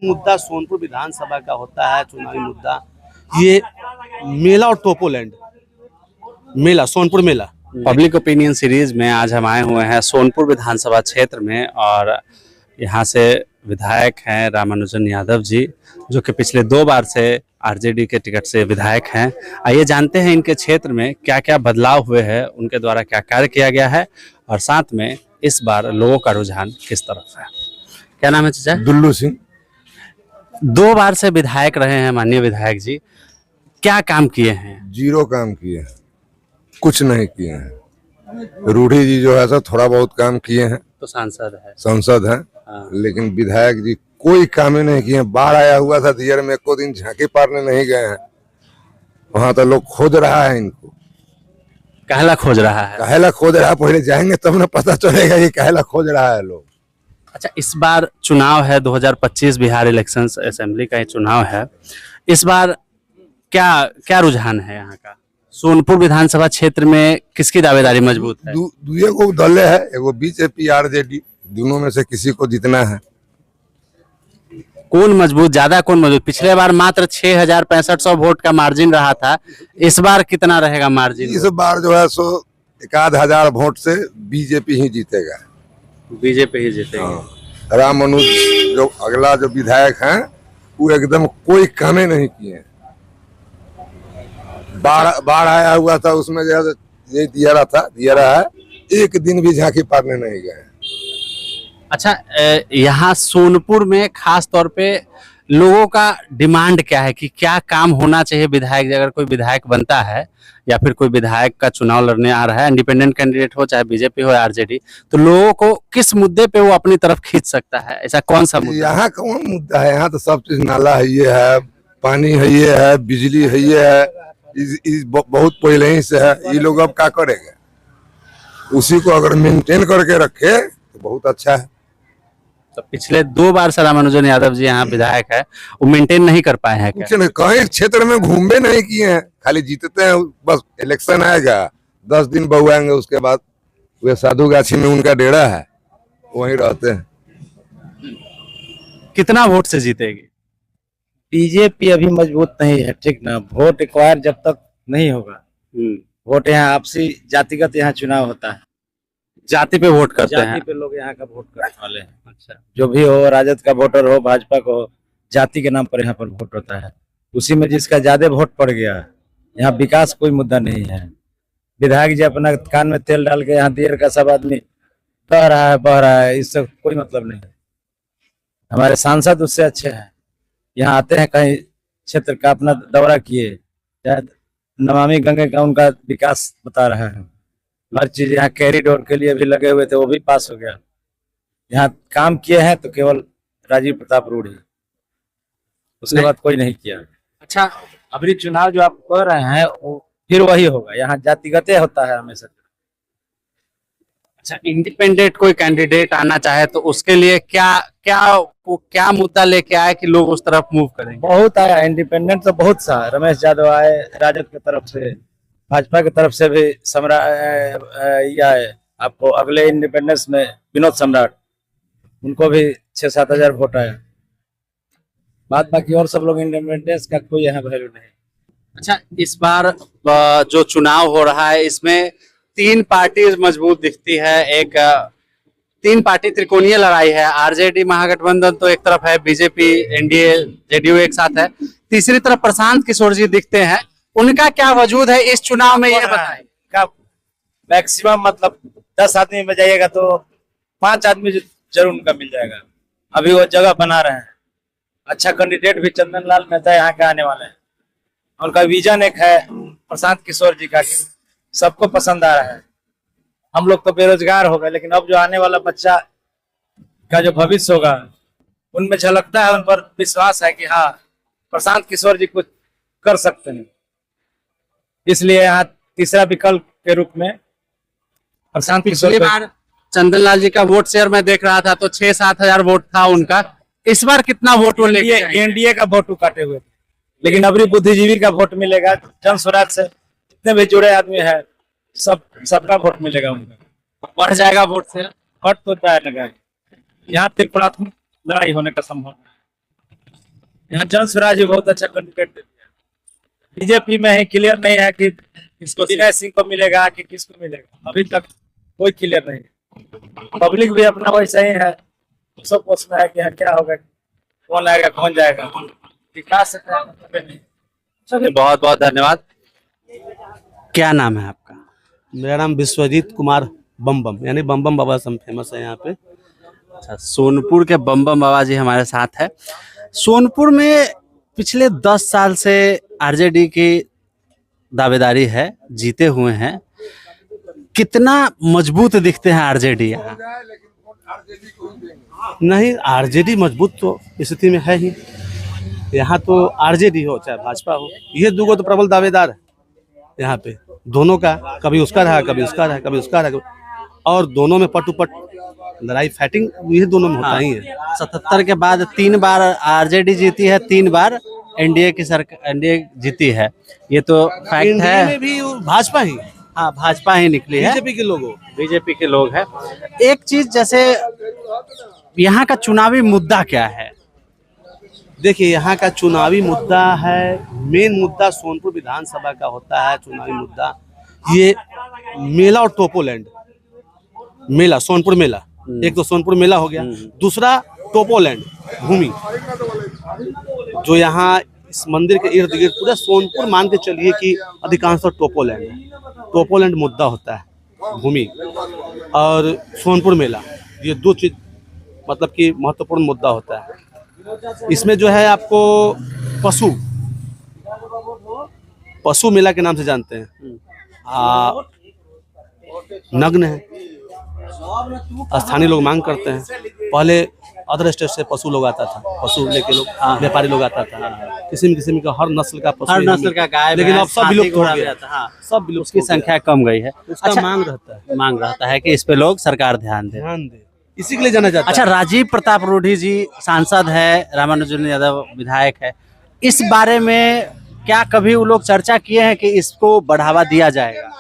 मुद्दा सोनपुर विधानसभा का होता है, चुनावी मुद्दा ये मेला और टोपोलैंड मेला, सोनपुर मेला। पब्लिक ओपिनियन सीरीज में आज हम आए हुए हैं सोनपुर विधानसभा क्षेत्र में और यहाँ से विधायक हैं रामानुजन यादव जी, जो कि पिछले 2 बार से आरजेडी के टिकट से विधायक हैं। आइए जानते हैं इनके क्षेत्र में क्या क्या बदलाव हुए हैं, उनके द्वारा क्या कार्य किया गया है और साथ में इस बार लोगों का रुझान किस तरफ है। क्या नाम है चाचा? दुल्लू सिंह। 2 बार से विधायक रहे हैं माननीय विधायक जी, क्या काम किए हैं? 0 काम किए हैं, कुछ नहीं किए हैं। रूढ़ी जी जो है सर थोड़ा बहुत काम किए हैं, तो सांसद हैं लेकिन विधायक जी कोई काम ही नहीं किए हैं। बाढ़ आया हुआ था दियर में, एको दिन झांकी पारने नहीं गए हैं। वहां तो लोग खोज रहा है इनको। कहला खोज रहा है? कहला खोज रहा है, पहले जाएंगे तब ना पता चलेगा ये कहला खोज रहा है लोग। अच्छा, इस बार चुनाव है 2025 बिहार इलेक्शन असेंबली का ये चुनाव है। इस बार क्या रुझान है यहाँ का? सोनपुर विधानसभा क्षेत्र में किसकी दावेदारी मजबूत है? दुए को दले है, एगो बीजेपी आरजेडी, दोनों में से किसी को जीतना है। कौन मजबूत, ज्यादा कौन मजबूत? पिछले बार मात्र 6,6500 वोट का मार्जिन रहा था, इस बार कितना रहेगा मार्जिन? इस बार जो है सो 1,000 वोट से बीजेपी ही जीतेगा। बीजेपी ही जीतेगा। हाँ। रामानुज जो अगला जो विधायक हैं वो एकदम कोई काम ही नहीं किए। बाढ़ आया हुआ था, उसमें जो है ये दिया रहा है, एक दिन भी झांकी पारने नहीं गए। अच्छा, यहाँ सोनपुर में खास तौर पे लोगों का डिमांड क्या है कि क्या काम होना चाहिए विधायक, अगर कोई विधायक बनता है या फिर कोई विधायक का चुनाव लड़ने आ रहा है, इंडिपेंडेंट कैंडिडेट हो चाहे बीजेपी हो या आरजेडी, तो लोगों को किस मुद्दे पे वो अपनी तरफ खींच सकता है? ऐसा कौन सा मुद्दा? यहाँ कौन मुद्दा है? यहाँ तो सब चीज, नाला है, ये है, पानी है, ये है, बिजली है, ये है, बहुत पहले ही से है। ये लोग अब क्या करेंगे? उसी को अगर मेंटेन करके रखे तो बहुत अच्छा है। तो पिछले 2 बार से रामानुजन यादव जी यहाँ विधायक है, वो मेंटेन नहीं कर पाए हैं क्या? कुछ नहीं, कहीं क्षेत्र में घूमे नहीं किए हैं, खाली जीतते हैं। बस इलेक्शन आएगा, 10 दिन बहुआएंगे, उसके बाद वे साधु गाछी में उनका डेरा है, वहीं रहते हैं। कितना वोट से जीतेगी? बीजेपी अभी मजबूत नहीं है, ठीक ना। वोट एक्वायर जब तक नहीं होगा, वोट यहाँ आपसी जातिगत यहाँ चुनाव होता है, जाति पे वोट करते हैं। जाति पे लोग यहाँ का वोट करने वाले हैं। अच्छा, जो भी हो, राजद का वोटर हो, भाजपा को हो, जाति के नाम पर यहाँ पर वोट होता है। उसी में जिसका ज्यादा वोट पड़ गया, यहाँ विकास कोई मुद्दा नहीं है। विधायक जी अपना कान में तेल डाल के यहाँ देर का सब आदमी बह रहा है, इससे कोई मतलब नहीं है। हमारे सांसद उससे अच्छे हैं, यहाँ आते हैं, कहीं क्षेत्र का अपना दौरा किए, नमामि गंगे का उनका विकास बता रहा है। हर चीज यहाँ कैरिडोर के लिए भी लगे हुए थे, वो भी पास हो गया। यहाँ काम किए हैं तो केवल राजीव प्रताप रूढ़ी, उसके बाद कोई नहीं किया। अच्छा, अभी चुनाव जो आप कर रहे हैं वो फिर वही होगा, यहाँ जातिगत होता है हमेशा। अच्छा, इंडिपेंडेंट कोई कैंडिडेट आना चाहे तो उसके लिए क्या मुद्दा लेके आए कि लोग उस तरफ मूव करेंगे? बहुत आया इंडिपेंडेंट, तो बहुत सा। रमेश यादव आए राजद की तरफ से, भाजपा की तरफ से भी आए। आपको अगले इंडिपेंडेंस में विनोद सम्राट, उनको भी 6-7 हजार वोट आया। बाद बाकी और सब लोग इंडिपेंडेंस का कोई यहाँ वैल्यू नहीं। अच्छा, इस बार जो चुनाव हो रहा है इसमें 3 पार्टी मजबूत दिखती है। 3 पार्टी त्रिकोणीय लड़ाई है। आरजेडी महागठबंधन तो एक तरफ है, बीजेपी, एनडीए, जेडीयू एक साथ है। तीसरी तरफ प्रशांत किशोर जी दिखते हैं, उनका क्या वजूद है इस चुनाव में, ये बताएं। का मैक्सिमम मतलब 10 आदमी में जाइएगा तो 5 आदमी जरूर उनका मिल जाएगा। अभी वो जगह बना रहे हैं। अच्छा कैंडिडेट भी चंदन लाल मेहता यहाँ के आने वाले हैं। उनका विजन एक है प्रशांत किशोर जी का, सबको पसंद आ रहा है। हम लोग तो बेरोजगार हो गए, लेकिन अब जो आने वाला बच्चा का जो भविष्य होगा, उनमें झलकता है, उन पर विश्वास है कि हाँ प्रशांत किशोर जी कुछ कर सकते हैं। इसलिए यहाँ तीसरा विकल्प के रूप में प्रशांत किशोर। बार चंदन लाल जी का वोट शेयर मैं देख रहा था तो 6-7 हजार वोट था उनका। इस बार कितना वोट एनडीए का वोट काटे हुए थे, लेकिन अभी बुद्धिजीवी का वोट मिलेगा। जन स्वराज से जितने भी जुड़े आदमी है, सबका वोट मिलेगा उनका। बढ़ जाएगा वोट से, वोट तो जाएगा। यहाँ त्रिकोणात्मक लड़ाई होने का संभावना। यहाँ जन स्वराज भी बहुत अच्छा कैंडिडेट है। बीजेपी में ही क्लियर नहीं है कि किसको, दिनेश सिंह को मिलेगा कि किसको मिलेगा, अभी तक कोई क्लियर नहीं है। पब्लिक भी अपना वैसा ही है, सब पोस्ट में है कि क्या होगा, कौन आएगा कौन जाएगा, विकास चलिए बहुत बहुत धन्यवाद। क्या नाम है आपका? मेरा नाम विश्वजीत कुमार बम बम, यानी बम बम बाबा से हम फेमस है यहाँ पे। अच्छा, सोनपुर के बम बम बाबा जी हमारे साथ है। सोनपुर में पिछले 10 साल से आरजेडी की दावेदारी है, जीते हुए हैं। कितना मजबूत दिखते हैं आरजेडी यहाँ? नहीं, आरजेडी मजबूत तो स्थिति में है ही। यहाँ तो आरजेडी हो चाहे भाजपा हो, ये दो तो प्रबल दावेदार है यहाँ पे, दोनों का, कभी उसका रहा कभी उसका रहा कभी उसका रहा, और दोनों में पटुपट लड़ाई फाइटिंग ये दोनों में होता ही है। 77 के बाद 3 बार आरजेडी जीती है, 3 बार एनडीए की सरकार, एनडीए जीती है, ये तो फैक्ट इंडिया है। में भी भाजपा ही, हाँ, भाजपा ही निकली है, बीजेपी के लोगों, बीजेपी के लोग हैं। एक चीज, जैसे यहाँ का चुनावी मुद्दा क्या है? देखिए यहाँ का चुनावी मुद्दा है, मेन मुद्दा सोनपुर विधानसभा का होता है चुनावी मुद्दा, ये मेला और टोपोलैंड। मेला, सोनपुर मेला, एक तो सोनपुर मेला हो गया, दूसरा टोपोलैंड भूमि, जो यहाँ इस मंदिर के इर्द गिर्द पूरा सोनपुर मान के चलिए कि अधिकांश टोपोलैंड है। टोपोलैंड मुद्दा होता है, भूमि और सोनपुर मेला, ये दो चीज मतलब कि महत्वपूर्ण मुद्दा होता है। इसमें जो है आपको पशु मेला के नाम से जानते हैं, नग्न है, स्थानीय लोग मांग करते हैं। पहले अदर स्टेट से पशु लोग आता था, पशु लेके लोग, व्यापारी लोग आता था, किस्म का हर नस्ल का पशु, हर नस्ल का गाय, लेकिन अब सब विलुप्त हो गया, हाँ, सब विलुप्त, उसकी संख्या कम गई है। उसका अच्छा, मांग रहता है कि इस पे लोग सरकार ध्यान दे, इसी के लिए जाना जाता है। अच्छा, राजीव प्रताप रूढ़ी जी सांसद है, रामानुजन यादव विधायक है, इस बारे में क्या कभी वो लोग चर्चा किए हैं कि इसको बढ़ावा दिया जाएगा?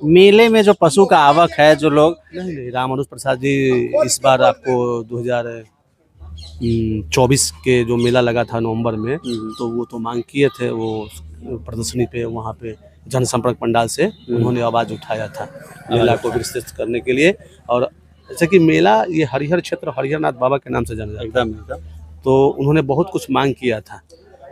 मेले में जो पशु का आवक है, जो लोग, नहीं, रामानुज प्रसाद जी इस बार आपको 2024 के जो मेला लगा था नवंबर में, तो वो तो मांग किए थे, वो प्रदर्शनी पे वहाँ पे जनसंपर्क पंडाल से उन्होंने आवाज उठाया था मेला को विस्तृत करने के लिए। और जैसे कि मेला ये हरिहर क्षेत्र हरिहरनाथ बाबा के नाम से जाना जाता है, एकदम, तो उन्होंने बहुत कुछ मांग किया था।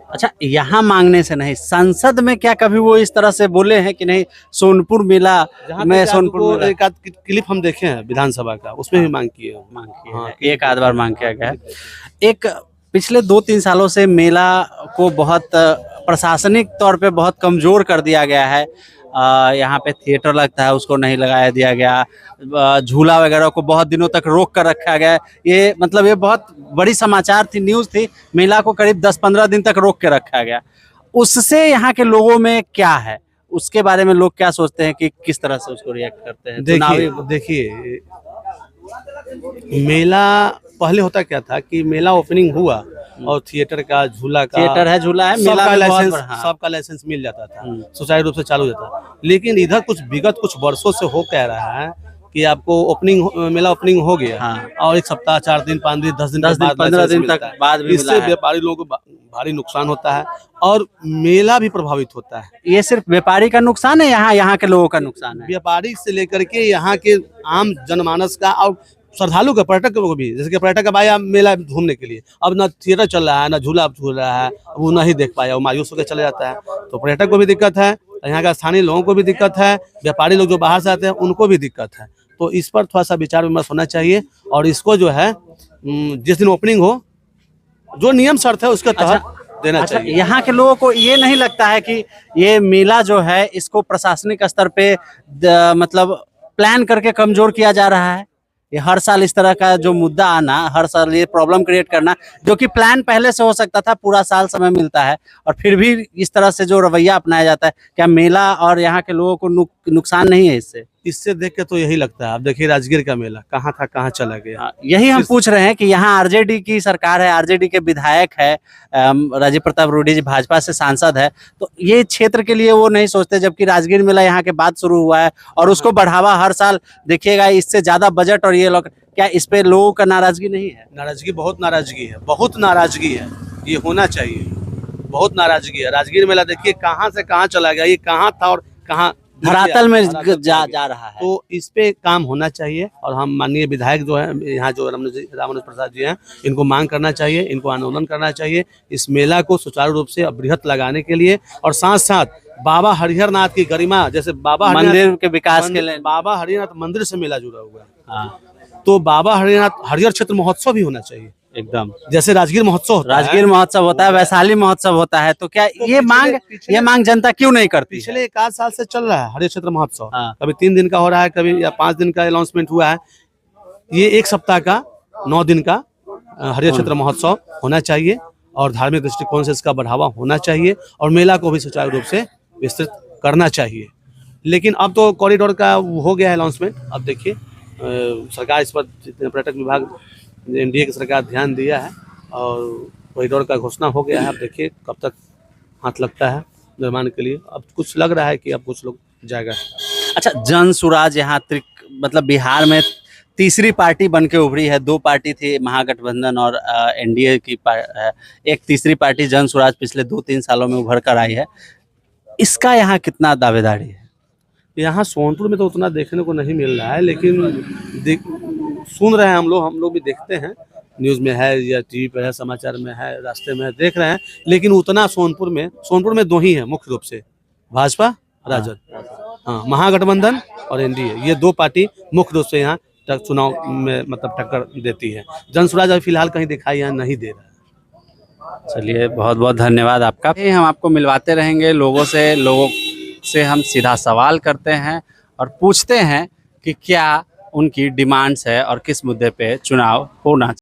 अच्छा, यहाँ मांगने से नहीं, संसद में क्या कभी वो इस तरह से बोले हैं कि नहीं सोनपुर मेला में, सोनपुर मेला? एक आध क्लिप हम देखे हैं विधानसभा का, उसमें भी मांग किए हाँ, एक आध बार मांग किया गया है। एक पिछले 2-3 सालों से मेला को बहुत प्रशासनिक तौर पे बहुत कमजोर कर दिया गया है। यहाँ पे थिएटर लगता है, उसको नहीं लगाया दिया गया, झूला वगैरह को बहुत दिनों तक रोक कर रखा गया। ये मतलब ये बहुत बड़ी समाचार थी, न्यूज़ थी, मेला को करीब 10-15 दिन तक रोक के रखा गया। उससे यहाँ के लोगों में क्या है, उसके बारे में लोग क्या सोचते हैं कि किस तरह से उसको रिएक्ट करते हैं? देखिए मेला पहले होता क्या था कि मेला ओपनिंग हुआ और थिएटर का, झूला का, थिएटर है, झूला है, मेला सबका में लाइसेंस, हाँ। सबका लाइसेंस मिल जाता था, सुचारू रूप से चालू हो जाता। लेकिन इधर विगत कुछ वर्षों से हो कह रहा है कि आपको मेला ओपनिंग हो गया, हाँ। और 1 सप्ताह, 4 दिन, 5 दिन, 10 दिन, 15 दिन तक बाद भी इससे व्यापारी लोगों को भारी नुकसान होता है और मेला भी प्रभावित होता है। ये सिर्फ व्यापारी का नुकसान है, यहाँ के लोगों का नुकसान है? व्यापारी से लेकर के यहाँ के आम जनमानस का और श्रद्धालु का, पर्यटक को भी। जैसे कि पर्यटक अब आया मेला घूमने के लिए, अब ना थिएटर चल रहा है, ना झूला झूल रहा है, वो नहीं देख पाया, वो मायूस होकर चले जाता है, तो पर्यटक को भी दिक्कत है, यहाँ का स्थानीय लोगों को भी दिक्कत है, व्यापारी लोग जो बाहर से आते हैं उनको भी दिक्कत है। तो इस पर थोड़ा सा विचार विमर्श होना चाहिए और इसको जो है जिस दिन ओपनिंग हो, जो नियम शर्त है उसके तहत देना चाहिए। यहाँ के लोगों को ये नहीं लगता है कि ये मेला जो है इसको प्रशासनिक स्तर पे मतलब प्लान करके कमजोर किया जा रहा है? ये हर साल इस तरह का जो मुद्दा आना, हर साल ये प्रॉब्लम क्रिएट करना, जो कि प्लान पहले से हो सकता था, पूरा साल समय मिलता है, और फिर भी इस तरह से जो रवैया अपनाया जाता है, क्या मेला और यहाँ के लोगों को नुकसान नहीं है इससे? इससे देख के तो यही लगता है। अब देखिए राजगीर का मेला कहाँ था, कहाँ चला गया। यही हम पूछ रहे हैं कि यहाँ आरजेडी की सरकार है, आरजेडी के विधायक है, राजीव प्रताप रूढ़ी जी भाजपा से सांसद है, तो ये क्षेत्र के लिए वो नहीं सोचते, जबकि राजगीर मेला यहाँ के बाद शुरू हुआ है और उसको बढ़ावा हर साल देखिएगा, इससे ज्यादा बजट, और ये लोग, क्या इस पे लोगों का नाराजगी नहीं है? नाराजगी, बहुत नाराजगी है, बहुत नाराजगी है। ये होना चाहिए। बहुत नाराजगी है। राजगीर मेला देखिए कहाँ से कहाँ चला गया, ये कहाँ था और कहाँ धरातल में धरातल जा रहा है। तो इस पे काम होना चाहिए और हम माननीय विधायक जो है यहाँ जो रामानुज प्रसाद जी हैं, इनको मांग करना चाहिए, इनको आंदोलन करना चाहिए इस मेला को सुचारू रूप से बृहत लगाने के लिए। और साथ साथ बाबा हरिहर नाथ की गरिमा, जैसे बाबा मंदिर के विकास के लिए बाबा हरिहरनाथ मंदिर से मेला जुड़ा हुआ है, हाँ, तो बाबा हरिहरनाथ हरिहर क्षेत्र महोत्सव भी होना चाहिए, एकदम। जैसे राजगीर महोत्सव होता है। राजगीर महोत्सव होता है, वैशाली महोत्सव होता है, तो क्या ये मांग जनता क्यों नहीं करती है? पिछले 1 साल से चल रहा है हरिहर क्षेत्र महोत्सव। हाँ। कभी 3 दिन का हो रहा है, कभी या 5 दिन का अनाउंसमेंट हुआ है। ये 1 सप्ताह का 9 दिन का हरिहर क्षेत्र महोत्सव होना चाहिए और धार्मिक दृष्टिकोण से इसका बढ़ावा होना चाहिए और मेला को भी सुचारू रूप से विस्तृत करना चाहिए। लेकिन अब तो कॉरिडोर का हो गया है अनाउंसमेंट। अब देखिए सरकार इस पर पर्यटक विभाग एनडीए की सरकार ध्यान दिया है और कॉरिडोर का घोषणा हो गया है। अब देखिए कब तक हाथ लगता है निर्माण के लिए। अब कुछ लग रहा है कि अब कुछ लोग जाएगा। अच्छा, जन सुराज यहाँ मतलब बिहार में तीसरी पार्टी बन के उभरी है। 2 पार्टी थी, महागठबंधन और एनडीए की एक तीसरी पार्टी जन सुराज पिछले 2-3 सालों में उभर कर आई है। इसका यहाँ कितना दावेदारी है? यहाँ सोनपुर में तो उतना देखने को नहीं मिल रहा है, लेकिन सुन रहे हैं हम लोग भी देखते हैं, न्यूज़ में है या टीवी पर है, समाचार में है, रास्ते में है, देख रहे हैं। लेकिन उतना सोनपुर में 2 ही है मुख्य रूप से, भाजपा राजद, हाँ, महागठबंधन और एनडीए, ये 2 पार्टी मुख्य रूप से यहाँ चुनाव में मतलब टक्कर देती है। जन सुराज अभी फिलहाल कहीं दिखाई यहाँ नहीं दे रहा है। चलिए, बहुत बहुत धन्यवाद आपका। हम आपको मिलवाते रहेंगे लोगों से हम सीधा सवाल करते हैं और पूछते हैं कि क्या उनकी डिमांड्स है और किस मुद्दे पे चुनाव होना चाहिए।